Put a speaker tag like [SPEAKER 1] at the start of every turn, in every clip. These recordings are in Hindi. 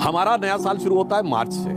[SPEAKER 1] हमारा नया साल शुरू होता है मार्च से।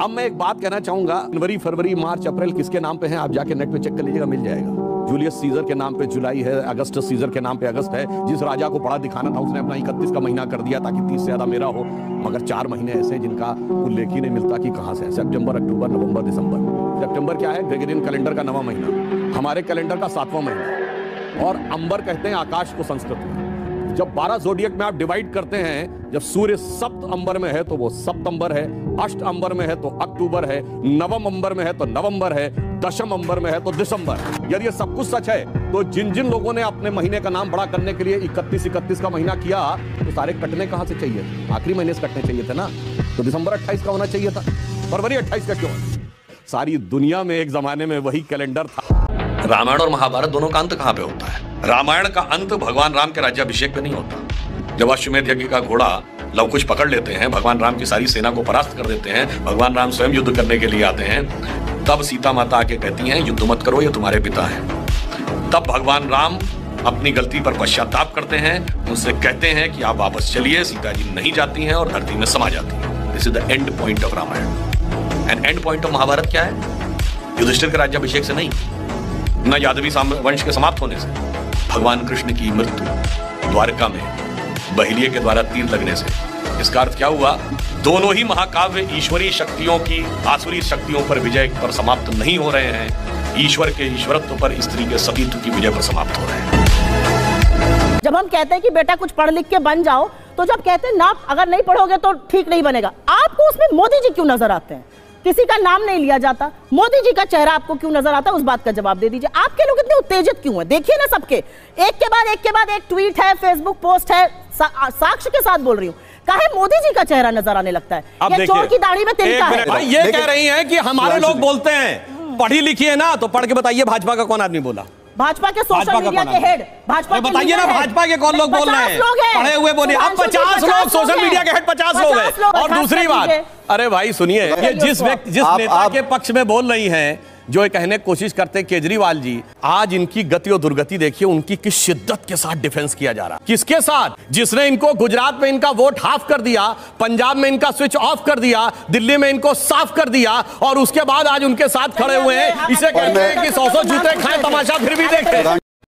[SPEAKER 1] अब मैं एक बात कहना चाहूंगा, जनवरी, फरवरी, मार्च, अप्रैल किसके नाम पे है आप जाके नेट पे चेक कर लीजिएगा, मिल जाएगा। जूलियस सीजर के नाम पे जुलाई है, अगस्टस सीजर के नाम पे अगस्त है। जिस राजा को पढ़ा दिखाना था उसने अपना 31 का महीना कर दिया ताकि 30 से ज्यादा मेरा हो। मगर 4 महीने ऐसे हैं जिनका उल्लेख ही नहीं मिलता कि कहां से है। सितंबर, अक्टूबर, नवंबर, दिसंबर। सितंबर क्या है? ग्रेगोरियन कैलेंडर का 9वां महीना, हमारे कैलेंडर का 7वां महीना। और अंबर कहते हैं आकाश को संस्कृत में। जब 12 ज़ोडिएक में आप डिवाइड करते हैं, जब सूर्य सप्त अंबर में है तो वो सितंबर है, अष्ट अंबर में है तो अक्टूबर है, नवम अंबर में है तो नवंबर है, दशम अंबर में है तो दिसंबर। यदि ये सब कुछ सच है तो जिन जिन लोगों ने अपने महीने का नाम बड़ा करने के लिए 31 का महीना किया, तो सारे कटने कहां से चाहिए? आखिरी महीने से कटने चाहिए थे ना। तो दिसंबर 28 का होना चाहिए था, फरवरी 28 का क्यों? सारी दुनिया में एक जमाने में वही कैलेंडर था।
[SPEAKER 2] रामायण और महाभारत दोनों का अंत कहां पे होता है? रामायण का अंत भगवान राम के राज्याभिषेक पे नहीं होता। जब अश्वमेध यज्ञ का घोड़ा लव कुश पकड़ लेते हैं, भगवान राम की सारी सेना को परास्त कर देते हैं, भगवान राम स्वयं युद्ध करने के लिए आते हैं, तब सीता माता आके कहती हैं युद्ध मत करो, ये तुम्हारे पिता हैं। तब भगवान राम अपनी गलती पर पश्चाताप करते हैं, उनसे कहते हैं कि आप वापस चलिए। सीता जी नहीं जाती हैं और धरती में समा जाती हैं। This is the end point of Ramayana. And end point of Mahabharata क्या है? युधिष्ठिर के राज्याभिषेक से नहीं, न यादवी वंश के समाप्त होने से, भगवान कृष्ण की मृत्यु द्वारका में बहिलिये के द्वारा तीर लगने से। इसका अर्थ क्या हुआ? दोनों ही महाकाव्य ईश्वरीय शक्तियों की आसुरी शक्तियों पर विजय पर समाप्त नहीं हो रहे हैं, ईश्वर के ईश्वरत्व पर स्त्री के सतीत्व की विजय पर समाप्त हो रहे हैं।
[SPEAKER 3] जब हम कहते हैं कि बेटा कुछ पढ़ लिख के बन जाओ, तो जब कहते हैं ना अगर नहीं पढ़ोगे तो ठीक नहीं बनेगा, आपको उसमें मोदी जी क्यों नजर आते हैं? किसी का नाम नहीं लिया जाता, मोदी जी का चेहरा आपको क्यों नजर आता है? उस बात का जवाब दे दीजिए। आपके लोग इतने उत्तेजित क्यों हैं? देखिए ना, सबके एक के बाद एक ट्वीट है, फेसबुक पोस्ट है, साक्ष्य के साथ बोल रही हूँ, काहे मोदी जी का चेहरा नजर आने लगता है? ये चोर की दाढ़ी में तिनका है।
[SPEAKER 1] भाई ये कह रही हैं कि हमारे लोग बोलते हैं पढ़ी लिखी है ना, तो पढ़ के बताइए भाजपा का कौन आदमी बोला?
[SPEAKER 3] भाजपा के सोशल मीडिया के हेड, भाजपा के
[SPEAKER 1] बताइए ना, भाजपा के कौन लोग बोल रहे हैं? पढ़े हुए बोलिए। अब 50 लोग सोशल मीडिया के हेड 50 लोग हैं। और दूसरी बात, अरे भाई सुनिए, ये जिस नेता के पक्ष में बोल रही हैं, जो कहने की कोशिश करते हैं केजरीवाल जी, आज इनकी गति और दुर्गति देखिए, उनकी किस शिद्दत के साथ डिफेंस किया जा रहा है। किसके साथ? जिसने इनको गुजरात में इनका वोट हाफ कर दिया, पंजाब में इनका स्विच ऑफ कर दिया, दिल्ली में इनको साफ कर दिया, और उसके बाद आज उनके साथ खड़े हुए हैं। इसे कहते हैं कि 100 जूते खाएं तमाशा फिर भी देखें।